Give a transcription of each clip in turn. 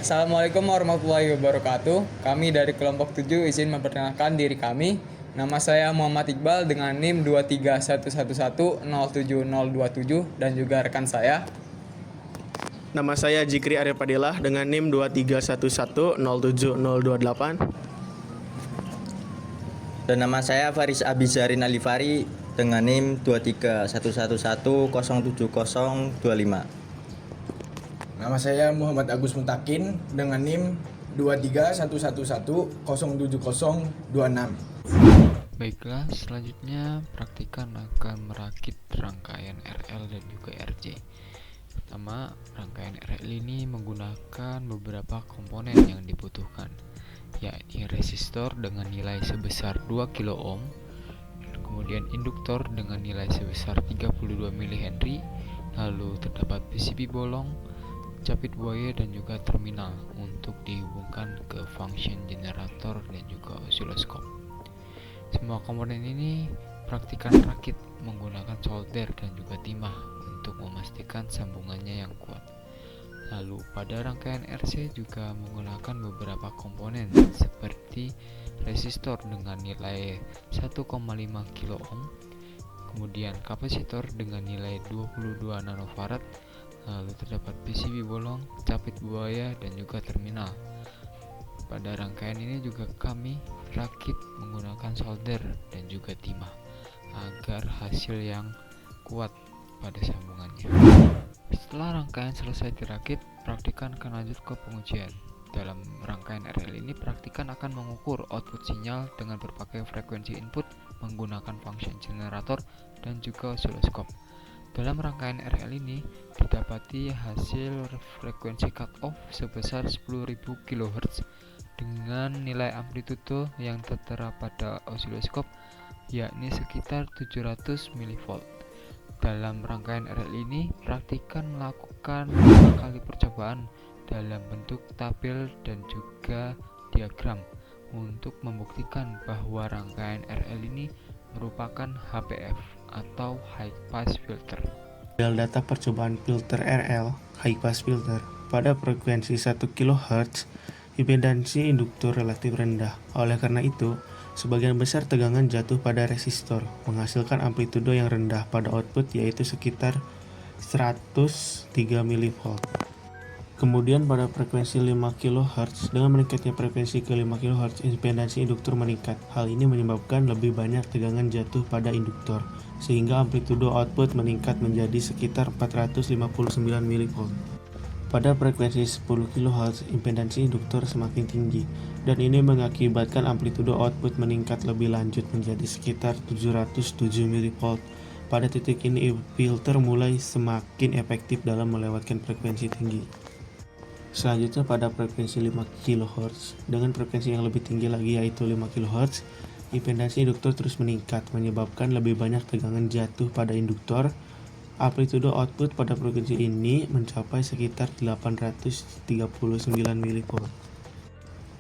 Assalamualaikum warahmatullahi wabarakatuh. Kami dari kelompok 7 izin memperkenalkan diri kami. Nama saya Muhammad Iqbal dengan NIM 23111070027 dan juga rekan saya. Nama saya Jikri Arya Padilah dengan NIM 231107028. Dan nama saya Faris Abizarin Alifari dengan NIM 23111070025. Nama saya Muhammad Agus Mutakin dengan NIM 23111070026. Baiklah, selanjutnya praktikan akan merakit rangkaian RL dan juga RJ. Pertama, rangkaian RL ini menggunakan beberapa komponen yang dibutuhkan, yakni resistor dengan nilai sebesar 2 kilo ohm, kemudian induktor dengan nilai sebesar 32 mH, lalu terdapat PCB bolong, capit buaya dan juga terminal untuk dihubungkan ke function generator dan juga osiloskop. Semua komponen ini praktikan rakit menggunakan solder dan juga timah untuk memastikan sambungannya yang kuat. Lalu pada rangkaian RC juga menggunakan beberapa komponen seperti resistor dengan nilai 1,5 kilo ohm, kemudian kapasitor dengan nilai 22 nanofarad, lalu terdapat PCB bolong, capit buaya dan juga terminal. Pada rangkaian ini juga kami rakit menggunakan solder dan juga timah agar hasil yang kuat pada sambungannya. Setelah rangkaian selesai dirakit, praktikan akan lanjut ke pengujian. Dalam rangkaian RL ini, praktikan akan mengukur output sinyal dengan berbagai frekuensi input menggunakan function generator dan juga osiloskop. Dalam rangkaian RL ini didapati hasil frekuensi cutoff sebesar 10.000 kHz dengan nilai amplitudo yang tertera pada osiloskop yakni sekitar 700 mV. Dalam rangkaian RL ini praktikan melakukan 5 kali percobaan dalam bentuk tabel dan juga diagram untuk membuktikan bahwa rangkaian RL ini merupakan HPF atau High Pass Filter. Data percobaan filter RL high pass filter pada frekuensi 1 kHz, impedansi induktor relatif rendah. Oleh karena itu, sebagian besar tegangan jatuh pada resistor, menghasilkan amplitudo yang rendah pada output yaitu sekitar 103 mV. Kemudian pada frekuensi 5 kHz, dengan meningkatnya frekuensi ke 5 kHz, impedansi induktor meningkat. Hal ini menyebabkan lebih banyak tegangan jatuh pada induktor, sehingga amplitudo output meningkat menjadi sekitar 459 mV. Pada frekuensi 10 kHz, impedansi induktor semakin tinggi, dan ini mengakibatkan amplitudo output meningkat lebih lanjut menjadi sekitar 707 mV. Pada titik ini, filter mulai semakin efektif dalam melewatkan frekuensi tinggi. Selanjutnya pada frekuensi 5 kHz, dengan frekuensi yang lebih tinggi lagi yaitu 5 kHz, impedansi induktor terus meningkat, menyebabkan lebih banyak tegangan jatuh pada induktor. Amplitudo output pada frekuensi ini mencapai sekitar 839 mV.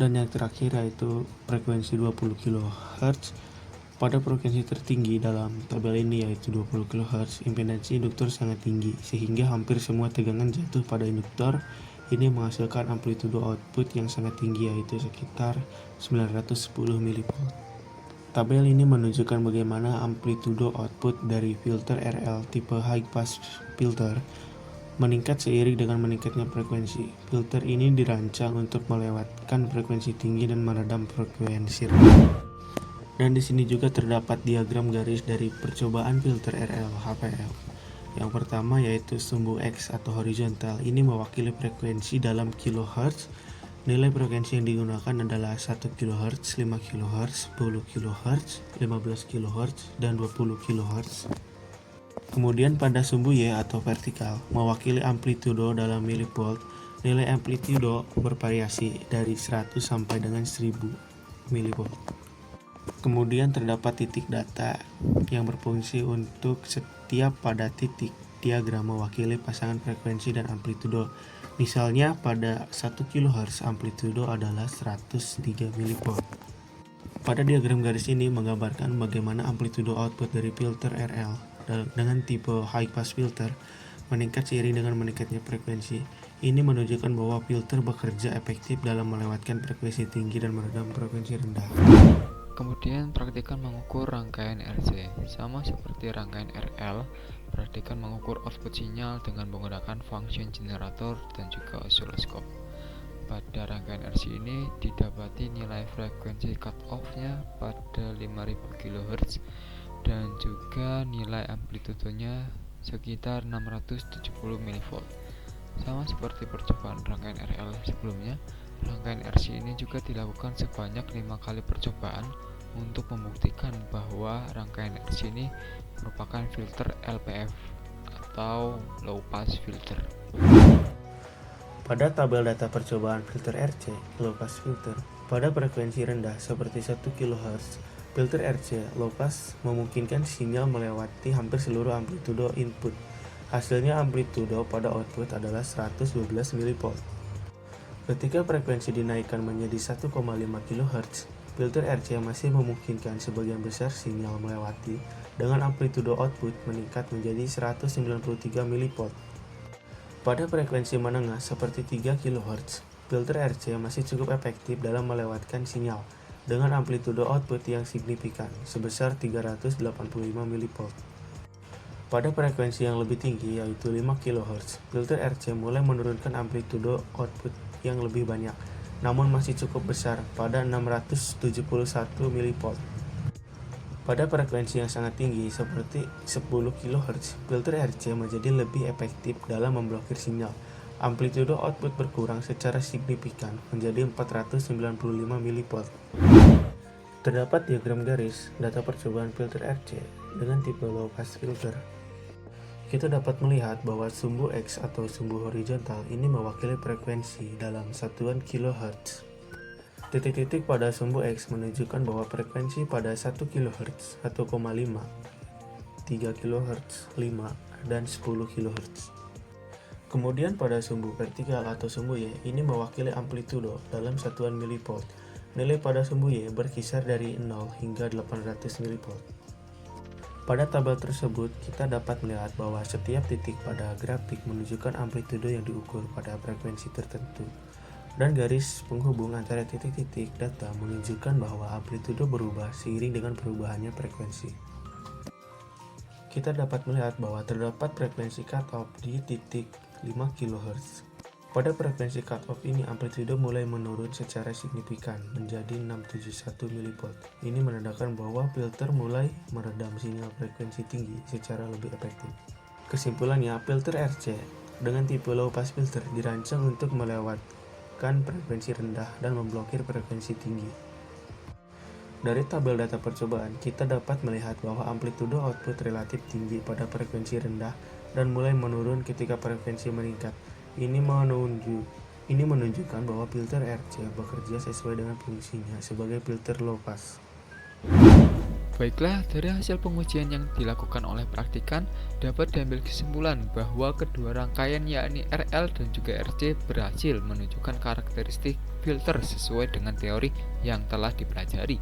Dan yang terakhir yaitu frekuensi 20 kHz. Pada frekuensi tertinggi dalam tabel ini yaitu 20 kHz, impedansi induktor sangat tinggi, sehingga hampir semua tegangan jatuh pada induktor. Ini menghasilkan amplitudo output yang sangat tinggi yaitu sekitar 910 mV. Tabel ini menunjukkan bagaimana amplitudo output dari filter RL tipe high pass filter meningkat seiring dengan meningkatnya frekuensi. Filter ini dirancang untuk melewatkan frekuensi tinggi dan meredam frekuensi rendah. Dan di sini juga terdapat diagram garis dari percobaan filter RL HPL. Yang pertama yaitu sumbu X atau horizontal. Ini mewakili frekuensi dalam kilohertz. Nilai frekuensi yang digunakan adalah 1 kHz, 5 kHz, 10 kHz, 15 kHz, dan 20 kHz. Kemudian pada sumbu Y atau vertikal mewakili amplitudo dalam milivolt. Nilai amplitudo bervariasi dari 100 sampai dengan 1000 milivolt. Kemudian terdapat titik data yang berfungsi untuk setiap pada titik diagram mewakili pasangan frekuensi dan amplitudo. Misalnya pada 1 kHz amplitudo adalah 103 mV. Pada diagram garis ini menggambarkan bagaimana amplitudo output dari filter RL dengan tipe high pass filter meningkat seiring dengan meningkatnya frekuensi. Ini menunjukkan bahwa filter bekerja efektif dalam melewatkan frekuensi tinggi dan meredam frekuensi rendah. Kemudian praktikan mengukur rangkaian RC. Sama seperti rangkaian RL, praktikan mengukur output sinyal dengan menggunakan function generator dan juga osiloskop. Pada rangkaian RC ini didapati nilai frekuensi cutoff-nya pada 5000 kHz dan juga nilai amplitudenya sekitar 670 mV. Sama seperti percobaan rangkaian RL sebelumnya, rangkaian RC ini juga dilakukan sebanyak 5 kali percobaan untuk membuktikan bahwa rangkaian RC ini merupakan filter LPF atau low pass filter. Pada tabel data percobaan filter RC, low pass filter, pada frekuensi rendah seperti 1 kHz, filter RC low pass memungkinkan sinyal melewati hampir seluruh amplitudo input. Hasilnya amplitudo pada output adalah 112 mV. Ketika frekuensi dinaikkan menjadi 1,5 kHz, filter RC masih memungkinkan sebagian besar sinyal melewati dengan amplitudo output meningkat menjadi 193 mV. Pada frekuensi menengah seperti 3 kHz, filter RC masih cukup efektif dalam melewatkan sinyal dengan amplitudo output yang signifikan sebesar 385 mV. Pada frekuensi yang lebih tinggi yaitu 5 kHz, filter RC mulai menurunkan amplitudo output yang lebih banyak, namun masih cukup besar pada 671 mV. Pada frekuensi yang sangat tinggi seperti 10 kHz, filter RC menjadi lebih efektif dalam memblokir sinyal. Amplitudo output berkurang secara signifikan menjadi 495 mV. Terdapat diagram garis data percobaan filter RC dengan tipe low pass filter. Kita dapat melihat bahwa sumbu X atau sumbu horizontal ini mewakili frekuensi dalam satuan kHz. Titik-titik pada sumbu X menunjukkan bahwa frekuensi pada 1 kHz, 1,5, 3 kHz, 5, dan 10 kHz. Kemudian pada sumbu vertikal atau sumbu Y ini mewakili amplitudo dalam satuan milivolt. Nilai pada sumbu Y berkisar dari 0 hingga 800 mV. Pada tabel tersebut, kita dapat melihat bahwa setiap titik pada grafik menunjukkan amplitudo yang diukur pada frekuensi tertentu, dan garis penghubung antara titik-titik data menunjukkan bahwa amplitudo berubah seiring dengan perubahannya frekuensi. Kita dapat melihat bahwa terdapat frekuensi cutoff di titik 5 kHz. Pada frekuensi cutoff ini, amplitudo mulai menurun secara signifikan menjadi 671 mV. Ini menandakan bahwa filter mulai meredam sinyal frekuensi tinggi secara lebih efektif. Kesimpulannya, filter RC dengan tipe low pass filter dirancang untuk melewatkan frekuensi rendah dan memblokir frekuensi tinggi. Dari tabel data percobaan, kita dapat melihat bahwa amplitudo output relatif tinggi pada frekuensi rendah dan mulai menurun ketika frekuensi meningkat. Ini menunjukkan bahwa filter RC bekerja sesuai dengan fungsinya sebagai filter low pass. Baiklah, dari hasil pengujian yang dilakukan oleh praktikan, dapat diambil kesimpulan bahwa kedua rangkaian yakni RL dan juga RC berhasil menunjukkan karakteristik filter sesuai dengan teori yang telah dipelajari.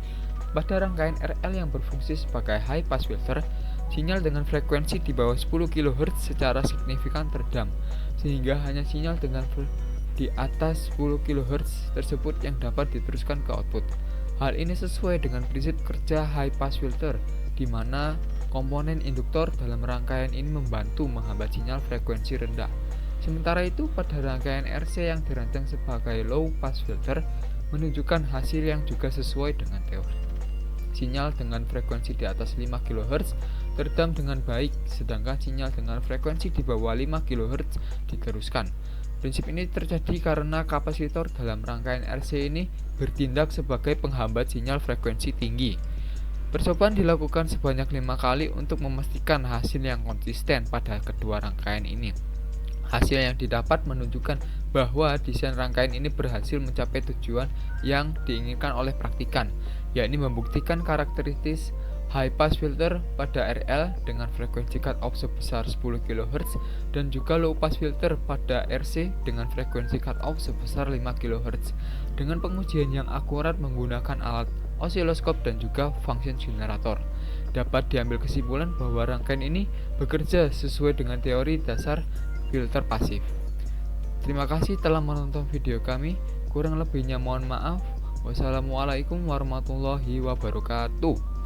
Pada rangkaian RL yang berfungsi sebagai high pass filter, sinyal dengan frekuensi di bawah 10 kHz secara signifikan teredam, sehingga hanya sinyal dengan di atas 10 kHz tersebut yang dapat diteruskan ke output. Hal ini sesuai dengan prinsip kerja high pass filter, di mana komponen induktor dalam rangkaian ini membantu menghambat sinyal frekuensi rendah. Sementara itu, pada rangkaian RC yang dirancang sebagai low pass filter menunjukkan hasil yang juga sesuai dengan teori. Sinyal dengan frekuensi di atas 5 kHz teredam dengan baik, sedangkan sinyal dengan frekuensi di bawah 5 kHz diteruskan. Prinsip ini terjadi karena kapasitor dalam rangkaian RC ini bertindak sebagai penghambat sinyal frekuensi tinggi. Percobaan dilakukan sebanyak 5 kali untuk memastikan hasil yang konsisten pada kedua rangkaian ini. Hasil yang didapat menunjukkan bahwa desain rangkaian ini berhasil mencapai tujuan yang diinginkan oleh praktikan, yakni membuktikan karakteristik high pass filter pada RL dengan frekuensi cutoff sebesar 10 kHz dan juga low pass filter pada RC dengan frekuensi cutoff sebesar 5 kHz dengan pengujian yang akurat menggunakan alat osiloskop dan juga function generator. Dapat diambil kesimpulan bahwa rangkaian ini bekerja sesuai dengan teori dasar filter pasif. Terima kasih telah menonton video kami. Kurang lebihnya mohon maaf. Wassalamualaikum warahmatullahi wabarakatuh.